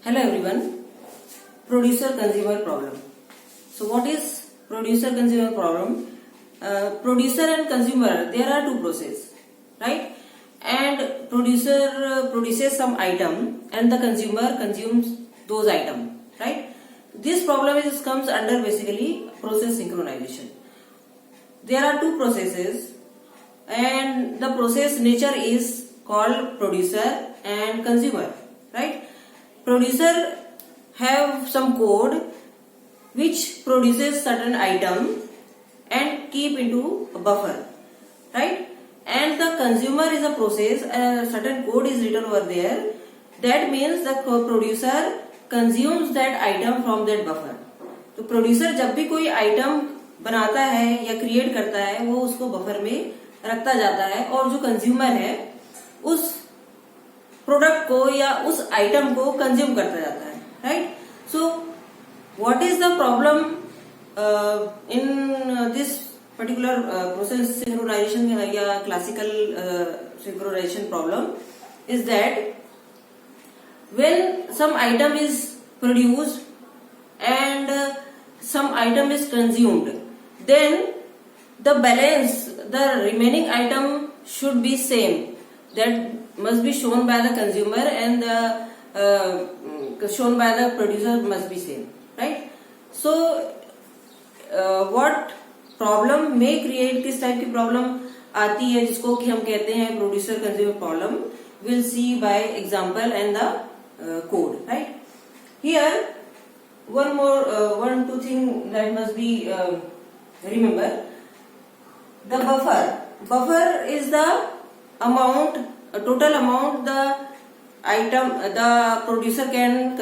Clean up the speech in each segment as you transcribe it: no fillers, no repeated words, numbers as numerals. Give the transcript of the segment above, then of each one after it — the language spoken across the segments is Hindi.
Hello everyone. Producer consumer problem. So what is producer consumer problem? Producer and consumer, there are two processes, right? And producer produces some item and the consumer consumes those item, right? This problem comes under basically process synchronization. There are two processes and the process nature is called producer and consumer, right? Producer have some code which produces certain item and keep into a buffer, right? And the consumer is a process, a certain code is written over there. That means the producer consumes that item from that buffer. तो प्रोड्यूसर जब भी कोई आइटम बनाता है या क्रिएट करता है वो उसको बफर में रखता जाता है और जो कंज्यूमर है उस प्रोडक्ट को या उस आइटम को कंज्यूम करता जाता है, right? So what is the problem in this particular process synchronization या classical synchronization problem is that when some item is produced and some item is consumed, then the balance, the remaining item should be same. That must be shown by the consumer and the shown by the producer must be same, right? So what problem may create, किस टाइप की प्रॉब्लम आती है जिसको कि हम कहते हैं producer consumer problem, will see by example and the code, right? Here one two thing that must be remember. The buffer is the amount, total amount the item, the producer can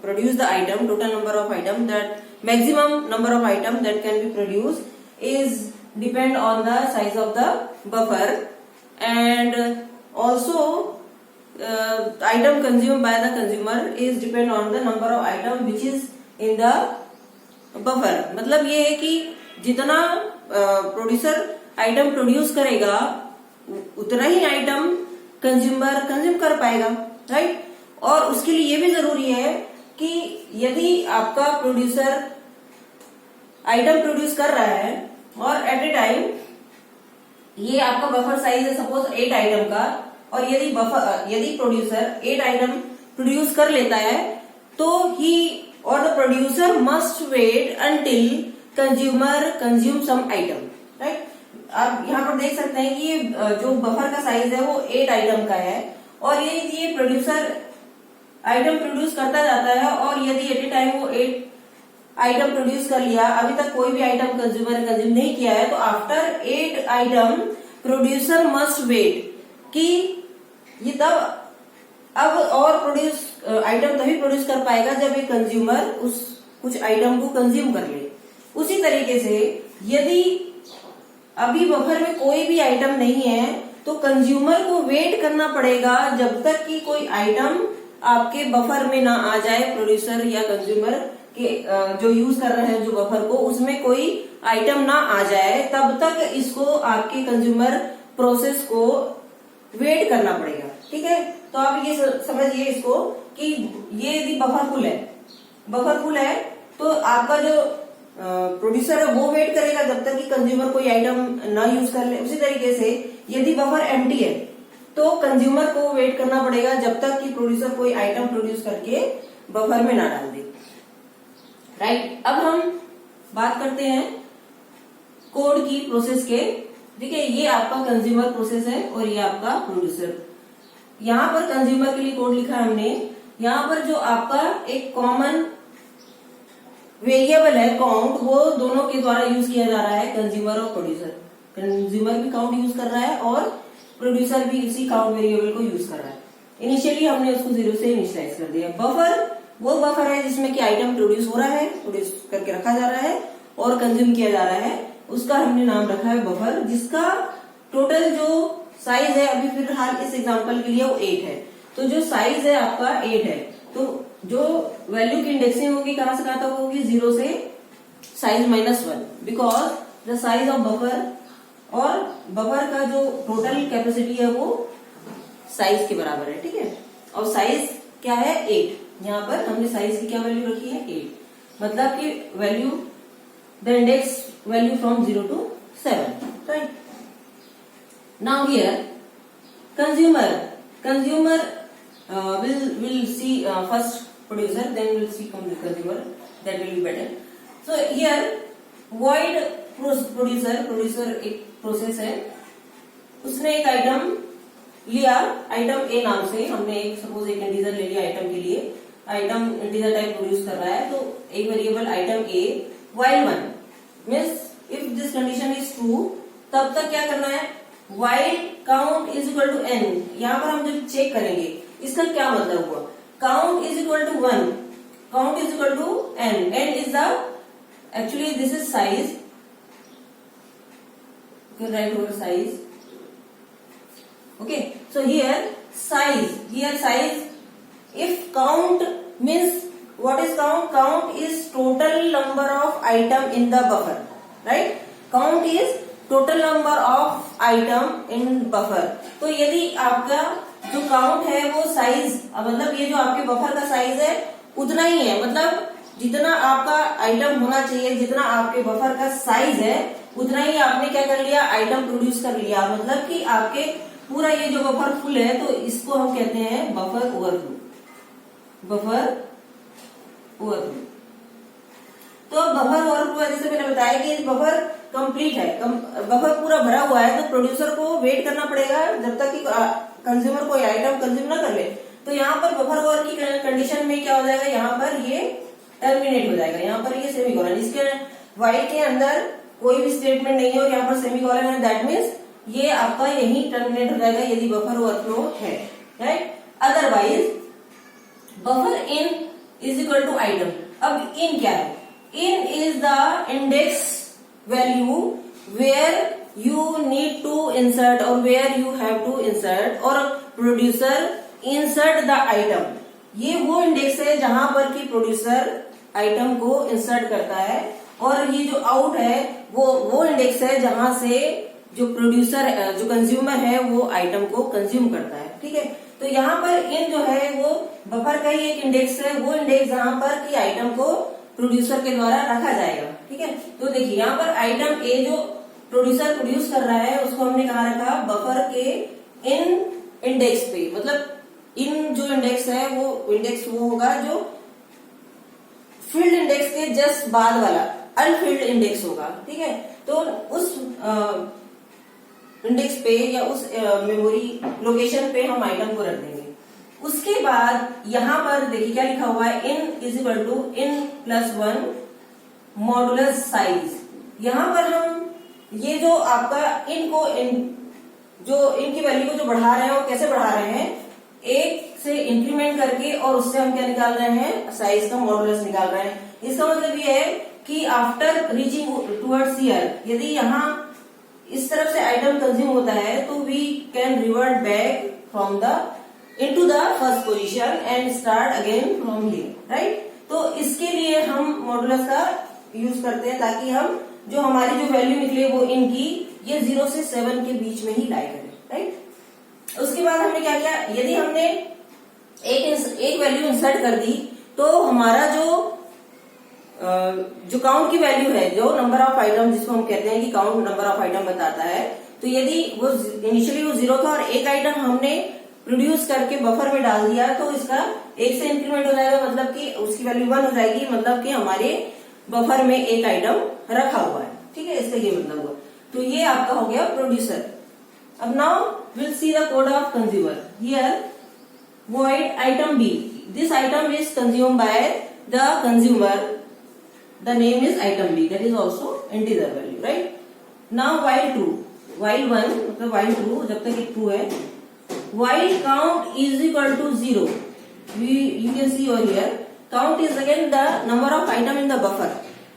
produce the item, total number of item, that maximum number of item that can be produced is depend on the size of the buffer, and also item consumed by the consumer is depend on the number of item which is in the buffer. मतलब ये है कि जितना प्रोड्यूसर आइटम प्रोड्यूस करेगा उतना ही आइटम कंज्यूमर कंज्यूम कर पाएगा, राइट? और उसके लिए ये भी जरूरी है कि यदि आपका प्रोड्यूसर आइटम प्रोड्यूस कर रहा है और एट ए टाइम ये आपका बफर साइज है सपोज 8 आइटम का, और यदि प्रोड्यूसर 8 आइटम प्रोड्यूस कर लेता है तो ही और the producer must wait until consumer consume some item, right? आप यहाँ पर देख सकते हैं कि ये जो बफर का साइज है वो 8 आइटम का है, और ये प्रोड्यूसर आइटम प्रोड्यूस करता जाता है, और यदि एट ए टाइम वो 8 आइटम प्रोड्यूस कर लिया, अभी तक कोई भी आइटम कंज्यूमर ने कंज्यूम नहीं किया है, तो after 8 item producer must wait कि ये तब अब और प्रोड्यूस आइटम तभी प्रोड्यूस कर पाएगा जब एक कंज्यूमर उस कुछ आइटम को कंज्यूम कर ले। उसी तरीके से यदि अभी बफर में कोई भी आइटम नहीं है तो कंज्यूमर को वेट करना पड़ेगा जब तक कि कोई आइटम आपके बफर में ना आ जाए। प्रोड्यूसर या कंज्यूमर के जो यूज कर रहे हैं जो बफर को, उसमें कोई आइटम ना आ जाए, तब तक इसको आपके कंज्यूमर प्रोसेस को वेट करना पड़ेगा, ठीक है? तो आप ये समझिए इसको कि ये यदि बफर फुल है तो आपका जो प्रोड्यूसर है वो वेट करेगा जब तक कि कंज्यूमर कोई आइटम ना यूज कर ले। उसी तरीके से यदि बफर एम्प्टी है तो कंज्यूमर को वेट करना पड़ेगा जब तक कि प्रोड्यूसर कोई आइटम प्रोड्यूस करके बफर में ना डाल दे, राइट? अब हम बात करते हैं कोड की प्रोसेस के। देखिए ये आपका कंज्यूमर प्रोसेस है और ये आपका प्रोड्यूसर। यहाँ पर कंज्यूमर के लिए कोड लिखा है हमने। यहाँ पर जो आपका एक कॉमन वेरिएबल है काउंट, वो दोनों के द्वारा यूज किया जा रहा है, कंज्यूमर और प्रोड्यूसर। कंज्यूमर भी काउंट यूज कर रहा है और प्रोड्यूसर भी इसी काउंट वेरिएबल को यूज कर रहा है। इनिशियली हमने उसको 0 से इनिशियलाइज कर दिया। बफर वो बफर है जिसमें कि आइटम प्रोड्यूस हो रहा है, प्रोड्यूस करके रखा जा रहा है और कंज्यूम किया जा रहा है, उसका हमने नाम रखा है बफर, जिसका टोटल जो साइज है अभी फिलहाल इस एग्जांपल के लिए वो 8 है। तो जो साइज है आपका 8 है, तो जो वैल्यू की इंडेक्सिंग होगी कहां से कहां तक होगी? 0 से size -1, because the size of buffer, और बफर का जो टोटल कैपेसिटी है वो साइज के बराबर है, ठीक है? और साइज क्या है? 8। यहाँ पर हमने साइज की क्या वैल्यू रखी है 8, मतलब कि value the index value from 0 to 7, right. Now here consumer will see first producer, then will see consumer, that will be better. So here void producer एक प्रोसेस है, उसने एक आइटम लिया, आइटम ए नाम से, हमने एक सपोज एक इंटीजर ले लिया आइटम के लिए, आइटम इंटीजर टाइप प्रोड्यूस कर रहा है, तो एक variable item A while 1 means if this condition is true, तब तक क्या करना है, while count is equal to n. यहाँ पर हम जब चेक करेंगे इसका क्या मतलब हुआ, count is equal to 1, count is equal to n, n is the actually this is size, you can write over size. Okay, so here size, if count means what is count, count is total number of item in the buffer, right, count is total number of item in buffer. तो यदि आपका जो काउंट है वो साइज, मतलब ये जो आपके बफर का साइज है उतना ही है, मतलब जितना आपका आइटम होना चाहिए, जितना आपके बफर का साइज है उतना ही आपने क्या कर लिया, आइटम प्रोड्यूस कर लिया, मतलब कि आपके पूरा ये जो बफर फुल है, तो इसको हम कहते हैं बफर ओवरफ्लो. Buffer overflow. तो बफर ओवरफ्लो जैसे मैंने बताया कि बफर कंप्लीट है, बफर पूरा भरा हुआ है, तो प्रोड्यूसर को वेट करना पड़ेगा जब तक कि कंज्यूमर कोई आइटम कंज्यूम ना कर ले. तो यहाँ पर बफर ओवर की कंडीशन में क्या हो जाएगा, यहाँ पर ये टर्मिनेट हो जाएगा, यहाँ पर ये सेमीकोलन, इसके वाइल के अंदर कोई भी स्टेटमेंट नहीं है और यहाँ पर सेमीकोलन है, दैट मीन्स ये आपका यही टर्मिनेट हो जाएगा यदि बफर ओवरफ्लो है, right. Otherwise buffer in is equal to item. अब इन क्या है, in is the index value where you need to insert or where you have to insert or producer insert the item. ये वो इंडेक्स है जहां पर कि प्रोड्यूसर आइटम को इंसर्ट करता है, और ये जो आउट है वो इंडेक्स है जहां से जो प्रोड्यूसर जो कंज्यूमर है वो आइटम को कंज्यूम करता है, ठीक है. तो यहाँ पर इन जो है वो बफर का ही एक इंडेक्स है, वो इंडेक्स जहां पर कि आइटम को प्रोड्यूसर के द्वारा रखा जाएगा, ठीक है. तो देखिए यहाँ पर आइटम ए जो प्रोड्यूसर प्रोड्यूस कर रहा है उसको हमने कहा रखा बफर के इन इंडेक्स पे, मतलब इन जो इंडेक्स है वो इंडेक्स वो होगा जो फील्ड इंडेक्स के जस्ट बाद वाला अनफील्ड इंडेक्स होगा, ठीक है. तो उस इंडेक्स पे या उस मेमोरी लोकेशन पे हम आइटम को रख देंगे. उसके बाद यहाँ पर देखिए क्या लिखा हुआ है, in is equal to in plus 1 modulus size. यहाँ पर हम ये जो आपका इनको जो इनकी वैल्यू को जो बढ़ा रहे हैं वो कैसे बढ़ा रहे हैं, एक से इंक्रीमेंट करके, और उससे हम क्या निकाल रहे हैं, साइज का मॉडुलस निकाल रहे हैं. इसका मतलब ये है कि आफ्टर रीचिंग टुवर्ड्स हियर, यदि यहाँ इस तरफ से आइटम कंज्यूम होता है तो we can revert back from the into the first position and start again from here, right. तो इसके लिए हम मॉडुलस का यूज करते हैं ताकि हम जो हमारी जो वैल्यू निकले वो इनकी ये 0 से 7 के बीच में ही लाई करें, राइट. उसके बाद हमने क्या किया, यदि हमने एक वैल्यू इंसर्ट कर दी तो हमारा जो काउंट की वैल्यू है, जो नंबर ऑफ आइटम जिसको हम कहते हैं कि काउंट नंबर ऑफ आइटम बताता है, तो यदि वो इनिशियली वो 0 था और एक आइटम हमने प्रोड्यूस करके बफर में डाल दिया तो इसका एक से इंक्रीमेंट हो जाएगा, मतलब कि उसकी वैल्यू 1 हो जाएगी, मतलब कि हमारे बफर में एक आइटम रखा हुआ है, ठीक है. इसका ये मतलब हुआ. तो ये आपका हो गया प्रोड्यूसर. अब now will see the code of consumer. Here void item B, this item is consumed by the consumer, the name is item B, that is also integer value, right. Now while 2, while 1 मतलब while 2 जब तक एक 2 है, while count is equal to 0, you can see over here, count is again the number of item in the buffer.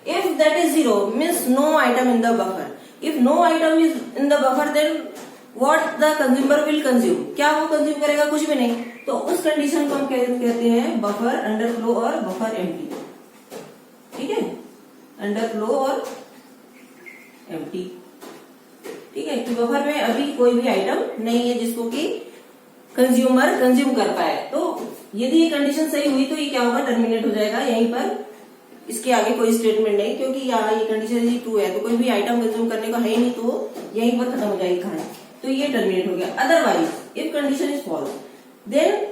If that is 0 means no item in the buffer. If no item is in the buffer, then what the consumer will consume? क्या वो कंज्यूम करेगा, कुछ भी नहीं. तो उस कंडीशन को हम कहते हैं बफर अंडरफ्लो और बफर एम्प्टी, ठीक है. अंडरफ्लो और एम्प्टी, ठीक है, कि बफर में अभी कोई भी आइटम नहीं है जिसको कि कंज्यूमर कंज्यूम कर पाए. तो यदि ये कंडीशन सही हुई तो ये क्या होगा, टर्मिनेट हो जाएगा यहीं पर, इसके आगे कोई स्टेटमेंट नहीं, क्योंकि यहाँ ये कंडीशन यदि ट्रू है तो कोई भी आइटम कंज्यूम करने का है ही नहीं, तो यहीं पर खत्म हो जाएगी कहानी, तो ये टर्मिनेट हो गया। Otherwise if condition is false then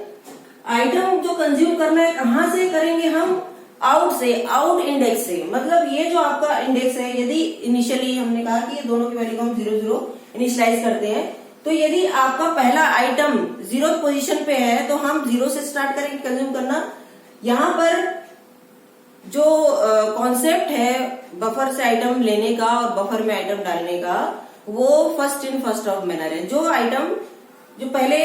item जो कंज्यूम करना है कहां से करेंगे हम, आउट से, आउट इंडेक्स से। मतलब ये जो आपका इंडेक्स है, यदि इनिशियली हमने कहा कि ये दोनों की वैल्यू को हम 0 0 इनिशियलाइज करते हैं, तो यदि आपका पहला आइटम 0 पोजीशन पे है तो हम 0 से स्टार्ट करेंगे कंज्यूम करना। यहां पर जो कॉन्सेप्ट है बफर से आइटम लेने का और बफर में आइटम डालने का, वो first in first out manner है। जो आइटम जो पहले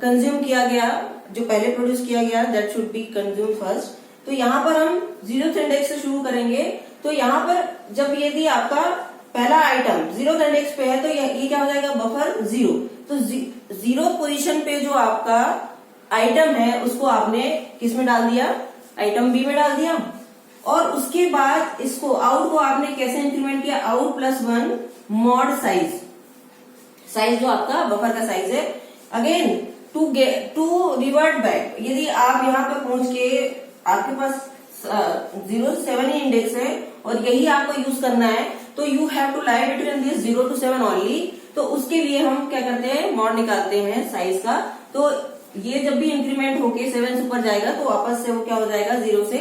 कंज्यूम किया गया, जो पहले प्रोड्यूस किया गया, that should be consume first. तो यहाँ पर हम 0th इंडेक्स से शुरू करेंगे। तो यहाँ पर जब यदि आपका पहला आइटम 0th इंडेक्स पे है तो ये क्या हो जाएगा, बफर 0। तो 0 पोजीशन पे जो आपका आइटम है उसको आपने किस में डाल दिया, आइटम बी में डाल दिया। और उसके बाद इसको आउट को आपने कैसे इंक्रीमेंट किया, आउट +1 मॉड साइज, साइज जो आपका बफर का साइज है। अगेन टू रिवर्ट बैक, यदि आप यहाँ पर पहुंच के आपके पास 0 से 7 ही इंडेक्स है और यही आपको यूज करना है, तो you have to lie between this 0 to 7 only. तो उसके लिए हम क्या करते हैं, मॉड निकालते हैं साइज का। तो ये जब भी इंक्रीमेंट होके 7 से ऊपर जाएगा तो वापस से वो क्या हो जाएगा, 0 से,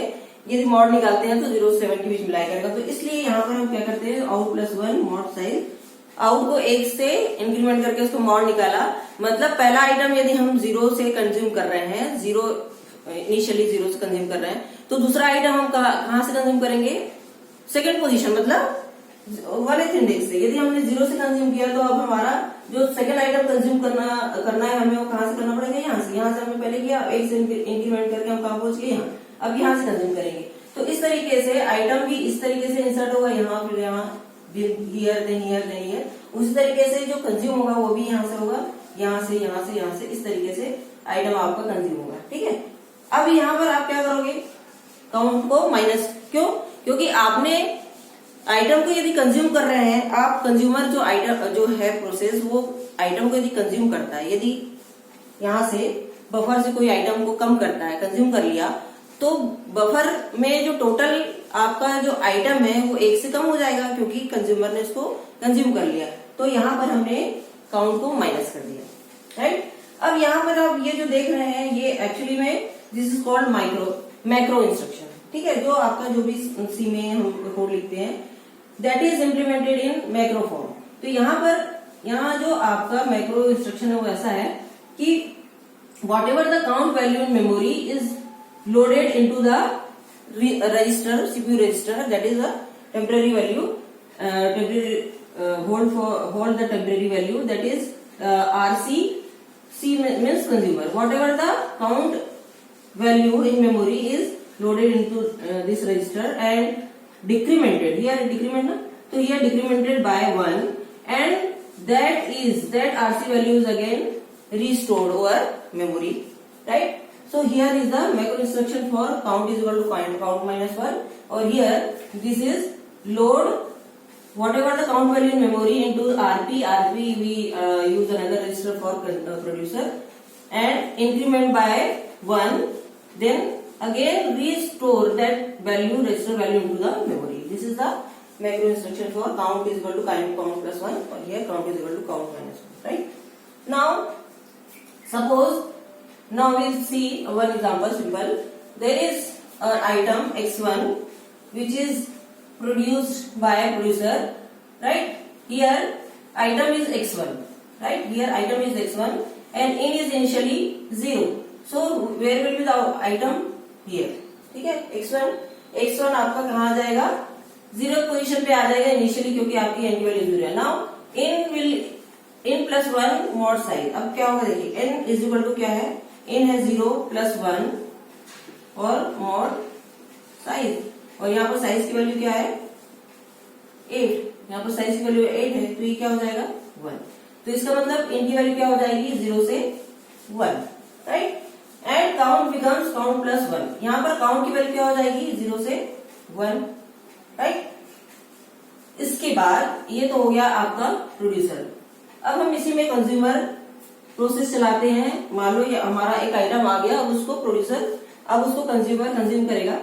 यदि मॉड निकालते हैं तो 0 से 7 के बीच मिलाया करेगा। तो इसलिए यहाँ पर हम क्या करते हैं, आउट +1 मॉड साइज, आउट को 1 से इंक्रीमेंट करके उसको मॉड निकाला। मतलब पहला आइटम यदि हम 0 से कंज्यूम कर रहे हैं, इनिशियली 0 से कंज्यूम कर रहे हैं, तो दूसरा आइटम हम कहां से कंज्यूम करेंगे, सेकंड पोजीशन, मतलब 1th इंडेक्स से। यदि हमने 0 से कंज्यूम किया तो अब हमारा जो सेकंड आइटम कंज्यूम करना है हमें, वो कहां से करना पड़ेगा, यहाँ से। यहाँ से हमने पहले किया, 1 से इंक्रीमेंट करके हम कहां पहुंच गए, यहाँ। अब यहाँ से कंज्यूम करेंगे। तो इस तरीके से आइटम भी इस तरीके से इंसर्ट होगा, यहाँ फिर यहाँ, here then here then here. उसी तरीके से जो कंज्यूम होगा वो भी यहाँ से होगा, यहाँ से यहाँ से यहाँ से, इस तरीके से आइटम आपका कंज्यूम होगा। ठीक है। अब यहाँ पर आप क्या करोगे, काउंट को माइनस, क्यों, क्योंकि आपने आइटम को यदि कंज्यूम कर रहे हैं आप, कंज्यूमर जो आइटम जो है प्रोसेस, वो आइटम को यदि कंज्यूम करता है, यदि यहाँ से बफर से कोई आइटम को कम करता है, कंज्यूम कर लिया, तो बफर में जो टोटल आपका जो आइटम है वो 1 से कम हो जाएगा, क्योंकि कंज्यूमर ने उसको कंज्यूम कर लिया। तो यहाँ पर हमने काउंट को माइनस कर दिया, राइट। अब यहाँ पर आप ये जो देख रहे हैं, ये एक्चुअली में this is called macro instruction. ठीक है, जो आपका जो भी सी में हम कोड लिखते हैं, that is implemented in macro form. तो यहाँ जो आपका मैक्रो इंस्ट्रक्शन है वो ऐसा है कि what ever the count value in memory is loaded into the register, CPU register, that is a temporary value, hold the temporary value, that is RC. C means consumer. Whatever the count value in memory is loaded into this register and decremented. Here decrement na? So here decremented by 1, and that RC value is again restored over memory, right? So here is the macro instruction for count is equal to count minus 1, or here this is load whatever the count value in memory into RP we use another register for producer, and increment by 1, then again restore that value, register value into the memory. This is the macro instruction for count is equal to count plus 1, or here count is equal to count minus 1, right? Now suppose, now we'll see one example, simple. There is an item x1 which is produced by a producer, right? Here item is x1, right? Here item is x1 and in is initially 0. So where will be the item? Here. ठीक है, x1 आपका कहाँ आ जाएगा, 0th पोजीशन पे आ जाएगा इनिशियली, क्योंकि आपकी n की वैल्यू 0 है। Now in +1 mod size. अब क्या होगा, देखिए n इज इक्वल टू क्या है, n है 0 +1 और मॉड साइज, और यहाँ पर साइज की वैल्यू क्या है 8, यहाँ पर साइज की वैल्यू 8 है, तो ये क्या हो जाएगा 1। तो इसका मतलब n की वैल्यू क्या हो जाएगी 0 से 1, right. And count becomes count +1, यहाँ पर काउंट की वैल्यू क्या हो जाएगी 0 से 1, राइट। इसके बाद ये तो हो गया आपका प्रोड्यूसर। अब हम इसी में कंज्यूमर प्रोसेस चलाते हैं, मान लो ये हमारा एक आइटम आ गया, अब उसको प्रोड्यूसर, अब उसको कंज्यूमर कंज्यूम करेगा।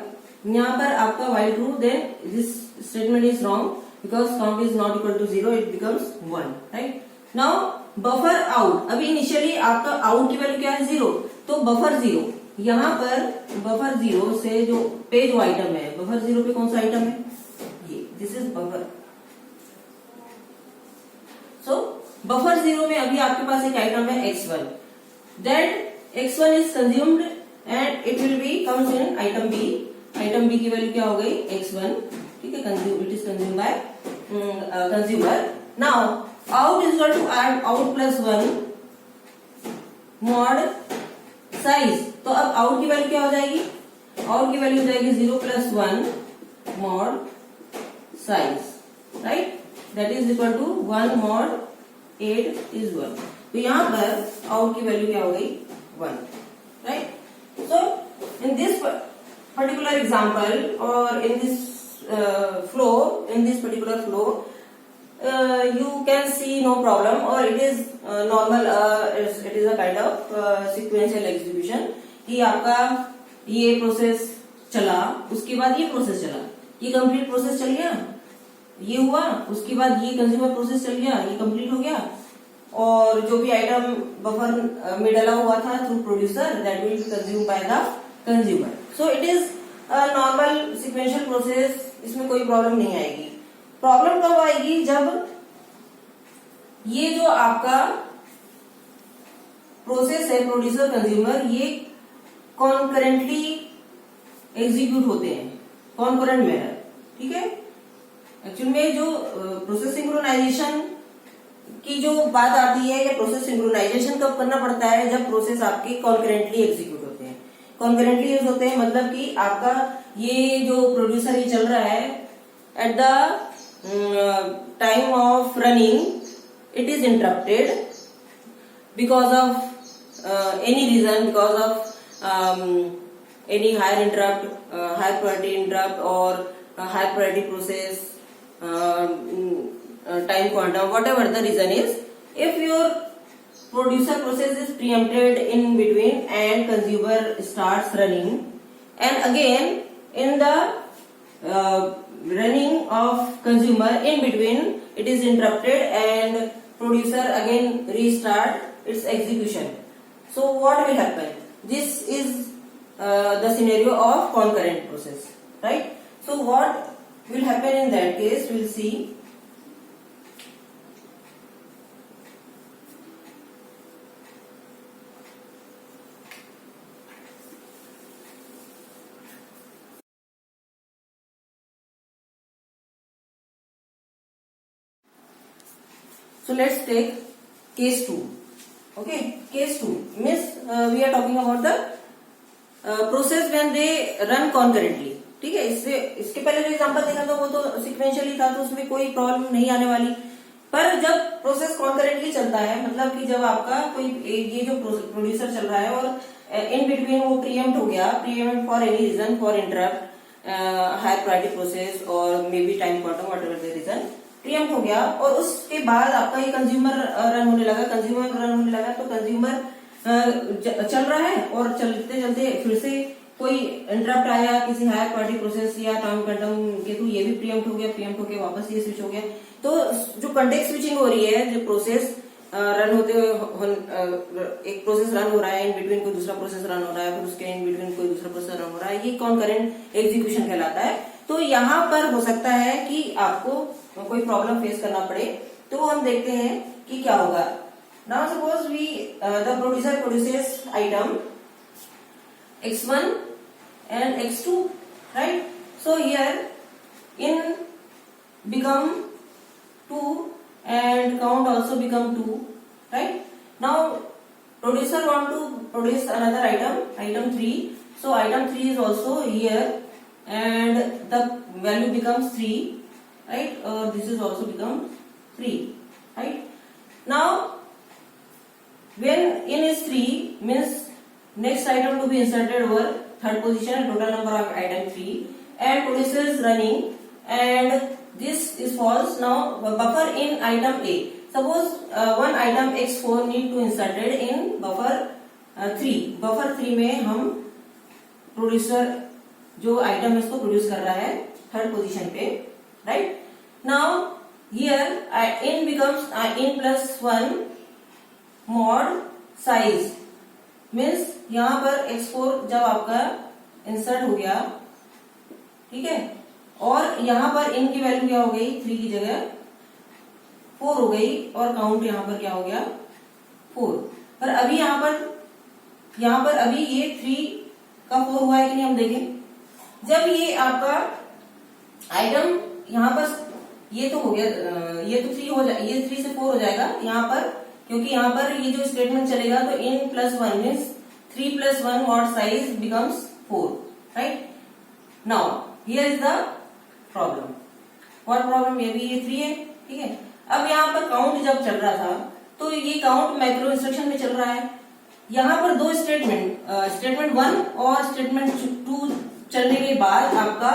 यहाँ पर आपका while true, then this statement is wrong because count is not equal to 0, it becomes 1, right. Now buffer out, अभी इनिशियली आपका आउट की वैल्यू क्या है 0, तो बफर 0, यहाँ पर बफर 0 से जो पे जो आइटम है, बफर 0 पे कौन सा आइटम है, ये, this is buffer. So buffer 0 में अभी आपके पास एक आइटम है x1, that x1 is consumed and it will be comes in item b. Item b की वैल्यू क्या हो गई x1, ठीक है, consume, it is consume by consumer. Now out is equal to add out plus 1 mod size, तो अब आउट की वैल्यू क्या हो जाएगी, आउट की वैल्यू हो जाएगी 0 plus 1 mod size, right, that is equal to 1 mod 8 is 1। तो यहाँ पर आउट की वैल्यू क्या हो गई 1, right. So in this particular example or in this flow, in this particular flow, you can see no problem, or it is normal, it is a kind of sequential execution कि आपका ये प्रोसेस चला, उसके बाद ये प्रोसेस चला, ये कंप्लीट प्रोसेस चल गया, ये हुआ, उसके बाद ये कंज्यूमर प्रोसेस चल गया, ये कंप्लीट हो गया, और जो भी आइटम बफर में डला हुआ था through producer, that will be consume by the consumer. So it is normal sequential process, इसमें कोई प्रॉब्लम नहीं आएगी। प्रॉब्लम कब आएगी, जब ये जो आपका प्रोसेस है प्रोड्यूसर कंज्यूमर, ये कॉन्करेंटली एग्जीक्यूट होते हैं, कॉन्करेंट मैनर, ठीक है। एक्चुअल में जो प्रोसेस सिंक्रोनाइजेशन की जो बात आती है, या प्रोसेस सिंक्रोनाइजेशन कब करना पड़ता है, जब प्रोसेस आपके कॉन्करेंटली एग्जीक्यूट होते हैं। कॉन्करेंटली यूज होते हैं मतलब कि आपका ये जो प्रोड्यूसर ये चल रहा है, at the time of running it is interrupted because of any reason, because of any higher interrupt, higher priority interrupt और higher priority process, time quantum, whatever the reason is, if your producer process is preempted in between and consumer starts running, and again in the running of consumer in between it is interrupted and producer again restart its execution, so what will happen, this is the scenario of concurrent process, right? So what will happen in that case, we'll see. So let's take case 2. Okay, case 2 means we are talking about the process when they run concurrently. ठीक है, इसके पहले जो एग्जांपल देखा था वो तो सिक्वेंशियली था, तो उसमें कोई प्रॉब्लम नहीं आने वाली। पर जब प्रोसेस कॉन्करेंटली चलता है, मतलब कि जब आपका कोई ये जो प्रोड्यूसर चल रहा है और इन बिटवीन वो प्रीएम्प्ट हो गया, preempt for any reason, for interrupt, higher priority process और maybe time quantum, whatever the reason, preempt हो गया, और उसके बाद आपका ये कंज्यूमर रन होने लगा, तो कंज्यूमर चल रहा है, और चलते चलते फिर से कोई इंटरप्ट आया किसी हायर प्रायोरिटी प्रोसेस या टाइम क्वांटम के थ्रू, ये भी प्रीएम्प्ट हो गया, वापस ये स्विच हो गया। तो जो कंटेक्स्ट स्विचिंग हो रही है, जो प्रोसेस रन होते हुए, एक प्रोसेस रन हो रहा है, इन बिटवीन कोई दूसरा प्रोसेस रन हो रहा है, फिर उसके इन बिटवीन कोई दूसरा प्रोसेस रन हो रहा है, ये कॉन्करेंट एग्जीक्यूशन कहलाता है। तो यहाँ पर हो सकता है कि आपको कोई प्रॉब्लम फेस करना पड़े, तो हम देखते हैं कि क्या होगा। Now suppose we the producer produces item x1 and x2, right? So here in become 2 and count also become 2, right? Now producer want to produce another item 3, so item 3 is also here and the value becomes 3, right? This is also become 3, right? Now when n is 3 means next item to be inserted over third position, total number of item 3, and producer is running and this is false. Now buffer in item A, suppose one item x4 need to inserted in buffer 3। Buffer 3 में हम प्रोड्यूसर जो आइटम है इसको प्रोड्यूस कर रहा है थर्ड पोजीशन पे, right. Now here in becomes in plus 1 mod size, means यहां पर x4 जब आपका इंसर्ट हो गया, ठीक है, और यहां पर इन की वैल्यू क्या हो गई, 3 की जगह 4 हो गई, और काउंट यहां पर क्या हो गया 4। पर अभी यहां पर अभी ये 3 का 4 हुआ है कि नहीं, हम देखें। जब ये आपका आइटम यहां पर ये तो हो गया, ये तो 3 हो जाए, ये 3 से 4 हो जाएगा यहां पर, क्योंकि यहां पर ये जो स्टेटमेंट चलेगा तो in plus 1 means 3 plus 1 mod size becomes 4, right. Now here is the problem. What problem, ये भी ये 3 है, ठीक है। अब यहाँ पर काउंट जब चल रहा था तो ये काउंट मैक्रो इंस्ट्रक्शन में चल रहा है। यहाँ पर दो स्टेटमेंट 1 और स्टेटमेंट 2 चलने के बाद आपका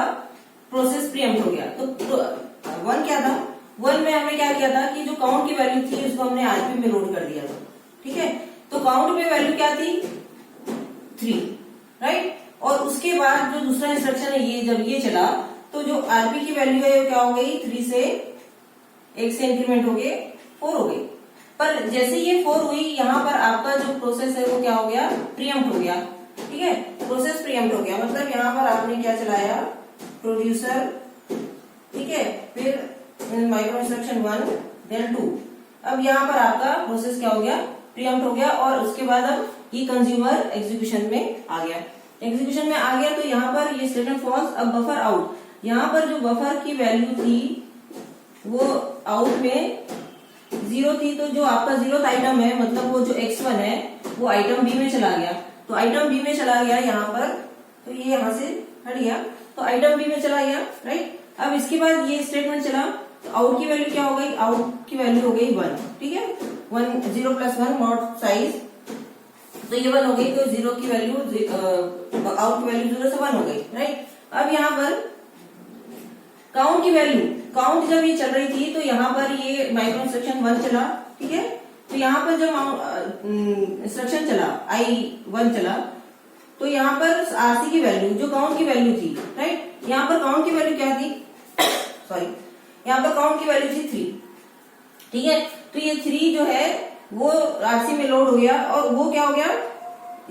प्रोसेस प्रीएम्प्ट हो गया। तो 1 क्या था, 1 में हमने क्या किया था कि जो काउंट की वैल्यू थी उसको हमने आरपी में लोड कर दिया था, ठीक है। तो काउंट में वैल्यू क्या थी 3, राइट। और उसके बाद जो दूसरा इंस्ट्रक्शन है ये जब ये चला तो जो आरपी की वैल्यू है वो क्या हो गई, 3 से 1 से इंक्रीमेंट हो गए 4 हो गई। पर जैसे ये 4 हुई यहाँ पर आपका जो प्रोसेस है वो क्या हो गया, प्रीएम्प्ट हो गया, ठीक है। प्रोसेस प्रीएम्प्ट हो गया मतलब यहाँ पर आपने क्या चलाया, प्रोड्यूसर, ठीक है, फिर माइक्रो इंस्ट्रक्शन 1 देन 2। अब यहाँ पर आपका प्रोसेस क्या हो गया, प्रीएम्प्ट हो गया, और उसके बाद अब ये कंज्यूमर एग्जीक्यूशन में आ गया। एग्जीक्यूशन में आ गया तो यहाँ पर ये स्टेटमेंट फॉल्स। अब बफर आउट, यहाँ पर जो बफर की वैल्यू थी वो आउट में 0 थी, तो जो आपका 0th आइटम है मतलब वो जो x1 है वो आइटम बी में चला गया। तो आइटम बी में चला गया यहाँ पर, तो ये यहाँ से हट गया, तो आइटम बी में चला गया, राइट। अब इसके बाद ये स्टेटमेंट चला तो आउट की वैल्यू क्या हो गई, आउट की वैल्यू हो गई 1, ठीक है। 0 प्लस 1 मॉड साइज, तो ये 1 हो गई, तो 0 की वैल्यू आउट की वैल्यू 0 से 1 हो गई, राइट। अब यहाँ पर काउंट की वैल्यू, काउंट जब ये चल रही थी तो यहाँ पर ये माइक्रो इंस्ट्रक्शन 1 चला, ठीक है। तो यहाँ पर जब इंस्ट्रक्शन चला I1 चला तो यहाँ पर आरसी की वैल्यू जो काउंट की वैल्यू थी, राइट, यहाँ पर काउंट की वैल्यू क्या थी सॉरी, यहाँ पर काउंट की वैल्यू थी 3, ठीक है। तो ये 3 जो है वो आरसी में लोड हो गया, और वो क्या हो गया,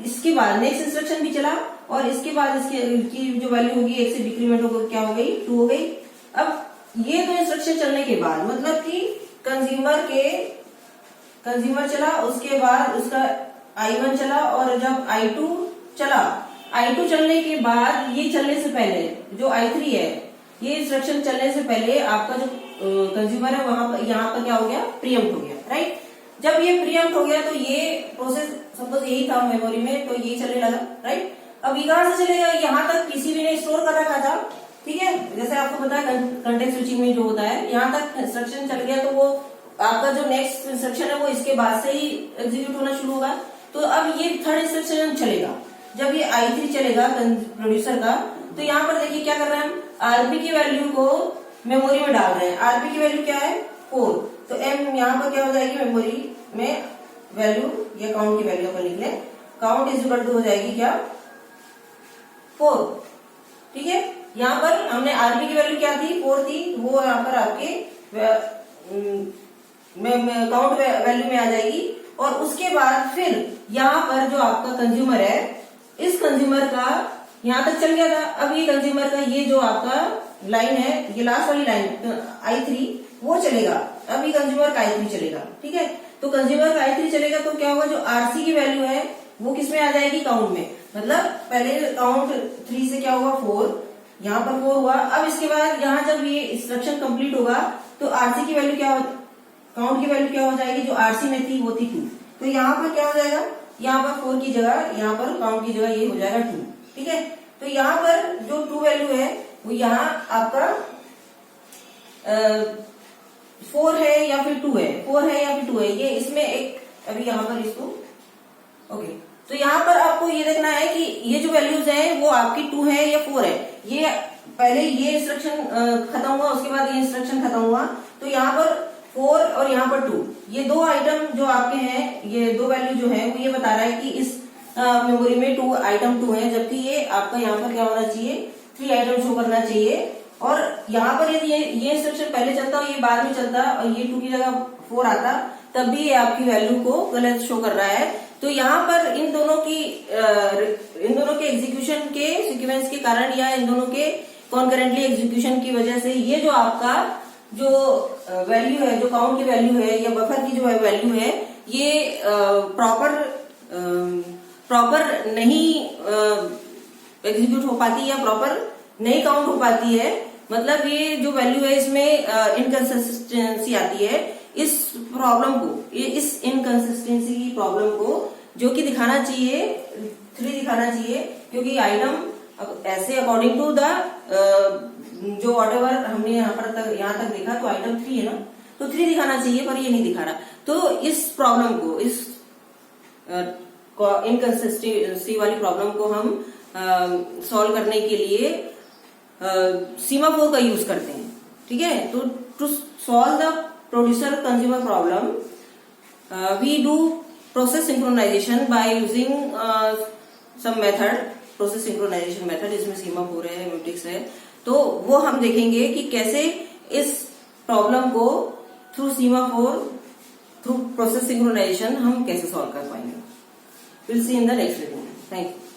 इसके बाद नेक्स्ट इंस्ट्रक्शन भी चला, और इसके बाद इसकी जो वैल्यू होगी 1 से डिक्रीमेंट होकर क्या हो गई, 2 हो गई। अब ये तो इंस्ट्रक्शन चलने के बाद मतलब कि कंज्यूमर चला, उसके बाद उसका I1 चला, और जब I2 चला, I2 चलने के बाद ये चलने से पहले जो I3 है, ये इंस्ट्रक्शन चलने से पहले आपका जो कंज्यूमर है वहां पर यहाँ पर क्या हो गया, प्रीएम्प्ट हो गया, राइट। जब ये प्रीएम्प्ट हो गया तो ये प्रोसेस सपोज यही था मेमोरी में, तो ये चलने लगा, राइट। अब ये कहां से चलेगा, यहाँ तक पीसीबी ने स्टोर कर रखा था, ठीक है। जैसे आपको पता है कंटेक्स्ट स्विचिंग में जो होता है, यहाँ तक इंस्ट्रक्शन चल गया तो वो आपका जो नेक्स्ट इंस्ट्रक्शन है वो इसके बाद से ही एग्जीक्यूट होना शुरू होगा। तो अब ये थर्ड इंस्ट्रक्शन चलेगा, जब ये I3 चलेगा प्रोड्यूसर का, तो यहाँ पर देखिए क्या कर रहे हैं हम, आरपी की वैल्यू को मेमोरी में डाल रहे हैं। आरपी की वैल्यू क्या है 4, तो एम यहाँ पर क्या हो जाएगी, मेमोरी में वैल्यू, ये काउंट की वैल्यू अपन लिख लें, काउंट इज इक्वल टू हो जाएगी क्या 4, ठीक है। यहाँ पर हमने आरपी की वैल्यू क्या थी 4 थी, वो यहाँ पर आपके काउंट वैल्यू में आ जाएगी। और उसके बाद फिर यहाँ पर जो आपका कंज्यूमर है, इस कंज्यूमर का यहाँ तक चल गया था, अब ये कंज्यूमर का ये जो आपका लाइन है, ये लास्ट वाली लाइन I3 वो चलेगा, अब ये कंज्यूमर का I3 चलेगा, ठीक है। तो कंज्यूमर का I3 चलेगा तो क्या होगा, जो आरसी की वैल्यू है वो किसमें आ जाएगी, काउंट में। मतलब पहले काउंट 3 से क्या हुआ 4, यहाँ पर 4 हुआ। अब इसके बाद यहाँ जब ये इंस्ट्रक्शन कंप्लीट होगा तो आरसी की वैल्यू क्या, काउंट की वैल्यू क्या हो जाएगी, जो आरसी में थी वो थी 2, तो यहाँ पर क्या हो जाएगा, यहाँ पर 4 की जगह, यहाँ पर काउंट की जगह ये हो जाएगा 2, ठीक है। तो यहाँ पर जो 2 वैल्यू है वो यहाँ आपका 4 है या फिर 2 है, 4 है या फिर 2 है, ये इसमें एक अभी यहाँ पर इसको ओके। तो यहाँ पर आपको ये देखना है कि ये जो वैल्यूज है वो आपकी 2 है या 4 है। ये पहले ये इंस्ट्रक्शन खत्म हुआ, उसके बाद ये इंस्ट्रक्शन खत्म हुआ, तो यहाँ पर 4 और यहाँ पर 2, ये दो आइटम जो आपके हैं, ये दो वैल्यू जो है वो ये बता रहा है कि इस मेमोरी में 2 आइटम 2 है, जबकि ये आपका यहाँ पर क्या होना चाहिए, 3 आइटम शो करना चाहिए। और यहाँ पर यदि ये इंस्ट्रक्शन पहले चलता और ये बाद में चलता और ये 2 की जगह 4 आता, तब भी ये आपकी वैल्यू को गलत शो कर रहा है। तो यहाँ पर इन दोनों के एग्जीक्यूशन के सीक्वेंस के कारण या इन दोनों के कॉन्करेंटली एग्जीक्यूशन की वजह से ये जो आपका जो वैल्यू है, जो काउंट की वैल्यू है या बफर की जो वैल्यू है, ये प्रॉपर नहीं एग्जीक्यूट हो पाती या प्रॉपर नहीं काउंट हो पाती है। मतलब ये जो वैल्यू है इसमें इनकंसिस्टेंसी आती है। इस प्रॉब्लम को, इस इनकंसिस्टेंसी की प्रॉब्लम को जो कि दिखाना चाहिए 3 दिखाना चाहिए, क्योंकि आइटम ऐसे अकॉर्डिंग टू द जो वॉटेवर हमने यहाँ तक देखा तो आइटम 3 है ना, तो 3 दिखाना चाहिए, पर ये नहीं दिखा रहा। तो इस प्रॉब्लम को, इस इनकंसिस्टेंसी वाली प्रॉब्लम को हम सॉल्व करने के लिए सीमाफोर का यूज करते हैं। ठीक है, तो to solve the producer consumer problem we do process synchronization by using some method, process synchronization method, इसमें सीमाफोर है, म्यूटेक्स है। तो वो हम देखेंगे कि कैसे इस प्रॉब्लम को through semaphore, through process synchronization हम कैसे सॉल्व कर पाएंगे। Will see in the next video. Thank you.